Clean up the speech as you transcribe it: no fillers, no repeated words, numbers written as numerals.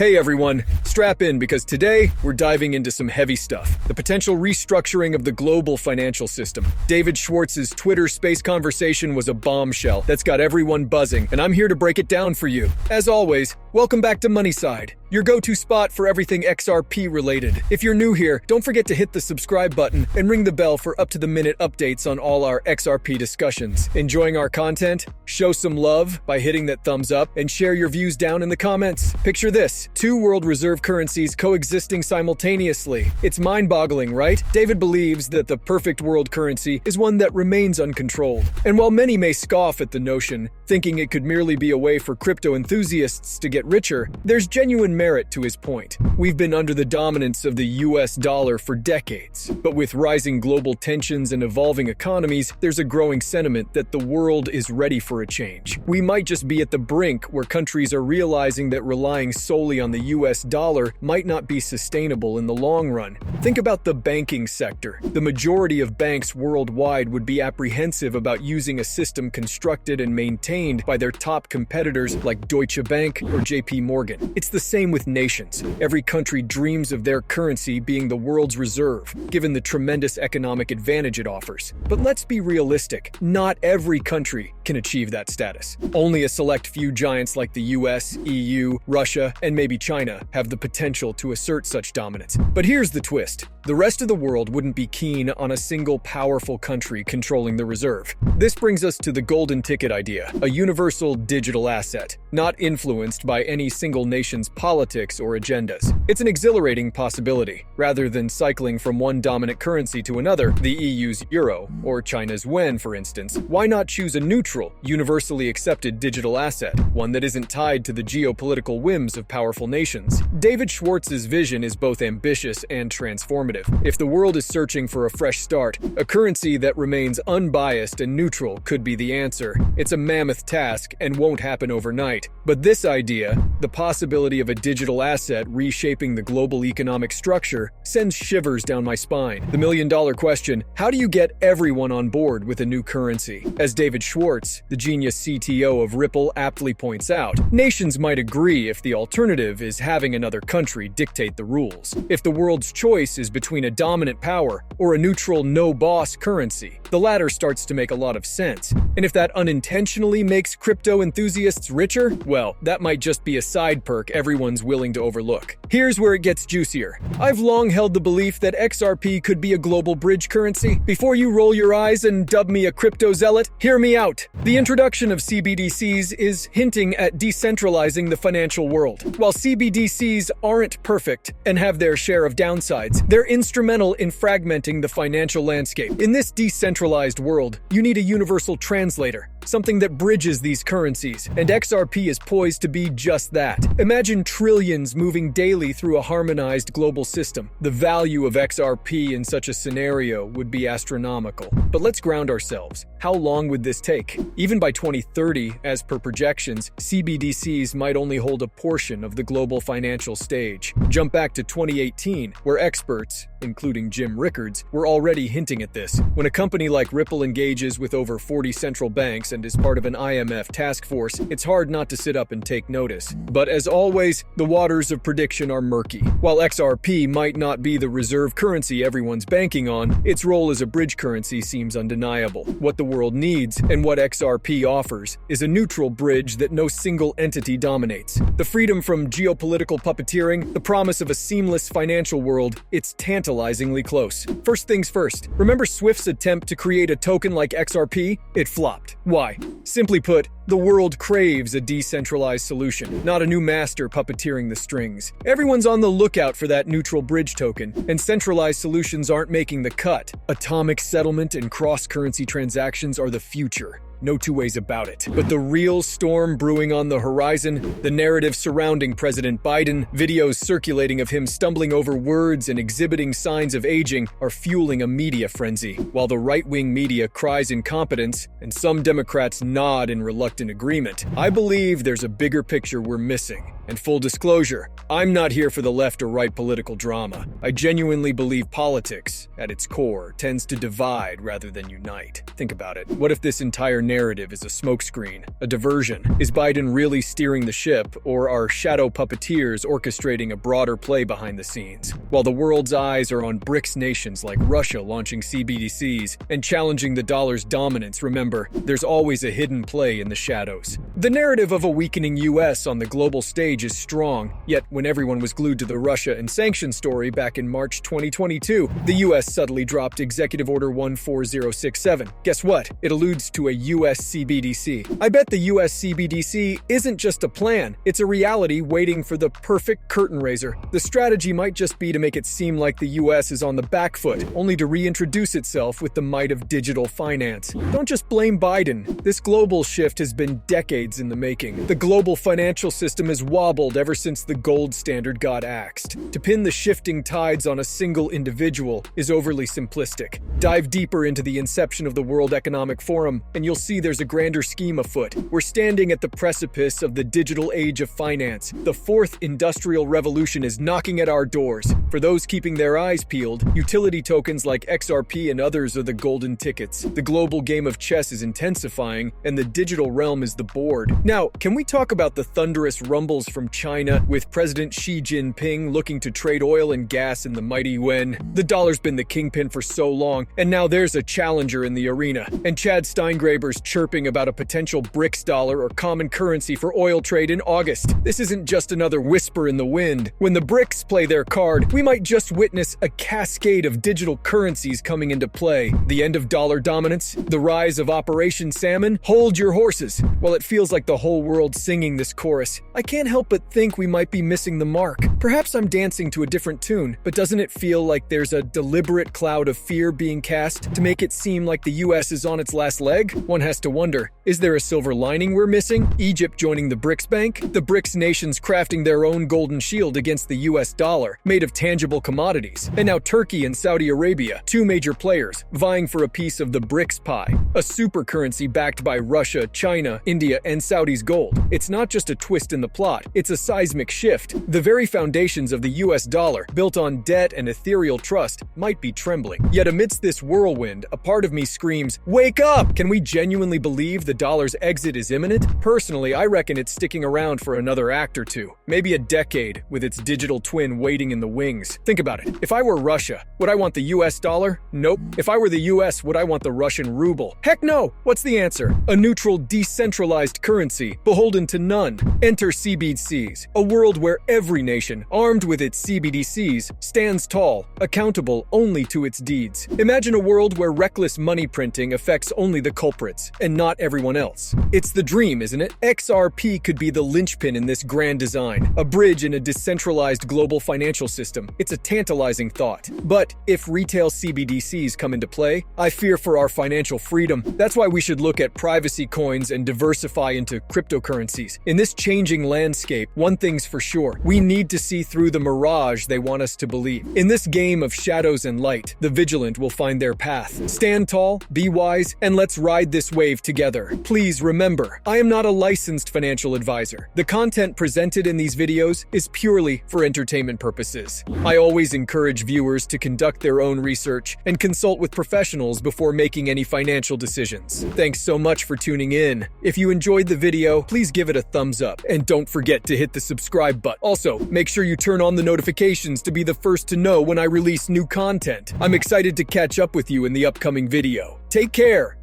Hey everyone, strap in because today we're diving into some heavy stuff. The potential restructuring of the global financial system. David Schwartz's Twitter space conversation was a bombshell that's got everyone buzzing, and I'm here to break it down for you. As always, welcome back to Moneyside, your go-to spot for everything XRP related. If you're new here, don't forget to hit the subscribe button and ring the bell for up-to-the-minute updates on all our XRP discussions. Enjoying our content? Show some love by hitting that thumbs up and share your views down in the comments. Picture this, two world reserve currencies coexisting simultaneously. It's mind-boggling, right? David believes that the perfect world currency is one that remains uncontrolled. And while many may scoff at the notion, thinking it could merely be a way for crypto enthusiasts to get richer, there's genuine merit to his point. We've been under the dominance of the US dollar for decades, but with rising global tensions and evolving economies, there's a growing sentiment that the world is ready for a change. We might just be at the brink where countries are realizing that relying solely on the US dollar might not be sustainable in the long run. Think about the banking sector. The majority of banks worldwide would be apprehensive about using a system constructed and maintained by their top competitors like Deutsche Bank or JP Morgan. It's the same with nations. Every country dreams of their currency being the world's reserve, given the tremendous economic advantage it offers. But let's be realistic. Not every country can achieve that status. Only a select few giants like the US, EU, Russia, and maybe China have the potential to assert such dominance. But here's the twist. The rest of the world wouldn't be keen on a single powerful country controlling the reserve. This brings us to the golden ticket idea, a universal digital asset, not influenced by any single nation's politics or agendas. It's an exhilarating possibility. Rather than cycling from one dominant currency to another, the EU's euro, or China's yuan, for instance, why not choose a neutral, universally accepted digital asset, one that isn't tied to the geopolitical whims of powerful nations? David Schwartz's vision is both ambitious and transformative. If the world is searching for a fresh start, a currency that remains unbiased and neutral could be the answer. It's a mammoth task and won't happen overnight. But this idea, the possibility of a digital asset reshaping the global economic structure, sends shivers down my spine. The million-dollar question, how do you get everyone on board with a new currency? As David Schwartz, the genius CTO of Ripple, aptly points out, nations might agree if the alternative is having another country dictate the rules. If the world's choice is between a dominant power or a neutral no-boss currency, the latter starts to make a lot of sense. And if that unintentionally makes crypto enthusiasts richer, well, that might just be a side perk everyone's willing to overlook. Here's where it gets juicier. I've long held the belief that XRP could be a global bridge currency. Before you roll your eyes and dub me a crypto zealot, hear me out. The introduction of CBDCs is hinting at decentralizing the financial world. While CBDCs aren't perfect and have their share of downsides, they're instrumental in fragmenting the financial landscape. In this decentralized world, you need a universal translator, something that bridges these currencies, and XRP is poised to be just that. Imagine trillions moving daily through a harmonized global system. The value of XRP in such a scenario would be astronomical. But let's ground ourselves. How long would this take? Even by 2030, as per projections, CBDCs might only hold a portion of the global financial stage. Jump back to 2018, where experts, including Jim Rickards, were already hinting at this. When a company like Ripple engages with over 40 central banks and is part of an IMF task force, it's hard not to sit up and take notice. But as always, the waters of prediction are murky. While XRP might not be the reserve currency everyone's banking on, its role as a bridge currency seems undeniable. What the world needs, and what XRP offers, is a neutral bridge that no single entity dominates. The freedom from geopolitical puppeteering, the promise of a seamless financial world, it's tantalizingly close. First things first, remember Swift's attempt to create a token like XRP? It flopped. Why? Simply put, the world craves a decentralized solution, not a new master puppeteering the strings. Everyone's on the lookout for that neutral bridge token, and centralized solutions aren't making the cut. Atomic settlement and cross-currency transactions are the future. No two ways about it. But the real storm brewing on the horizon, the narrative surrounding President Biden, videos circulating of him stumbling over words and exhibiting signs of aging are fueling a media frenzy. While the right-wing media cries incompetence, and some Democrats nod in reluctant agreement, I believe there's a bigger picture we're missing. And full disclosure, I'm not here for the left or right political drama. I genuinely believe politics, at its core, tends to divide rather than unite. Think about it. What if this entire narrative is a smokescreen, a diversion. Is Biden really steering the ship, or are shadow puppeteers orchestrating a broader play behind the scenes? While the world's eyes are on BRICS nations like Russia launching CBDCs and challenging the dollar's dominance, remember, there's always a hidden play in the shadows. The narrative of a weakening US on the global stage is strong, yet when everyone was glued to the Russia and sanctions story back in March 2022, the US subtly dropped Executive Order 14067. Guess what? It alludes to a US CBDC. I bet the US CBDC isn't just a plan, it's a reality waiting for the perfect curtain raiser. The strategy might just be to make it seem like the US is on the back foot, only to reintroduce itself with the might of digital finance. Don't just blame Biden. This global shift has been decades in the making. The global financial system has wobbled ever since the gold standard got axed. To pin the shifting tides on a single individual is overly simplistic. Dive deeper into the inception of the World Economic Forum, and you'll see there's a grander scheme afoot. We're standing at the precipice of the digital age of finance. The fourth industrial revolution is knocking at our doors. For those keeping their eyes peeled, utility tokens like XRP and others are the golden tickets. The global game of chess is intensifying, and the digital realm is the board. Now, can we talk about the thunderous rumbles from China, with President Xi Jinping looking to trade oil and gas in the mighty yuan? The dollar's been the kingpin for so long, and now there's a challenger in the arena. And Chad Steingraber's chirping about a potential BRICS dollar or common currency for oil trade in August. This isn't just another whisper in the wind. When the BRICS play their card, we might just witness a cascade of digital currencies coming into play. The end of dollar dominance, the rise of Operation Salmon. Hold your horses. While it feels like the whole world's singing this chorus, I can't help but think we might be missing the mark. Perhaps I'm dancing to a different tune, but doesn't it feel like there's a deliberate cloud of fear being cast to make it seem like the US is on its last leg? One has to wonder, is there a silver lining we're missing? Egypt joining the BRICS Bank? The BRICS nations crafting their own golden shield against the US dollar, made of tangible commodities. And now Turkey and Saudi Arabia, two major players, vying for a piece of the BRICS pie. A super currency backed by Russia, China, India, and Saudi's gold. It's not just a twist in the plot, it's a seismic shift. The very foundations of the US dollar, built on debt and ethereal trust, might be trembling. Yet amidst this whirlwind, a part of me screams, "Wake up!" Can we genuinely believe the dollar's exit is imminent? Personally, I reckon it's sticking around for another act or two. Maybe a decade, with its digital twin waiting in the wings. Think about it. If I were Russia, would I want the US dollar? Nope. If I were the US, would I want the Russian ruble? Heck no! What's the answer? A neutral, decentralized currency, beholden to none. Enter CBDCs, a world where every nation, armed with its CBDCs, stands tall, accountable only to its deeds. Imagine a world where reckless money printing affects only the culprits, and not everyone else. It's the dream, isn't it? XRP could be the linchpin in this grand design, a bridge in a decentralized global financial system. It's a tantalizing thought. But if retail CBDCs come into play, I fear for our financial freedom. That's why we should look at privacy coins and diversify into cryptocurrencies. In this changing landscape, one thing's for sure, we need to see through the mirage they want us to believe. In this game of shadows and light, the vigilant will find their path. Stand tall, be wise, and let's ride this wave together. Please remember, I am not a licensed financial advisor. The content presented in these videos is purely for entertainment purposes. I always encourage viewers to conduct their own research and consult with professionals before making any financial decisions. Thanks so much for tuning in. If you enjoyed the video, please give it a thumbs up, and don't forget to hit the subscribe button. Also, make sure you turn on the notifications to be the first to know when I release new content. I'm excited to catch up with you in the upcoming video. Take care!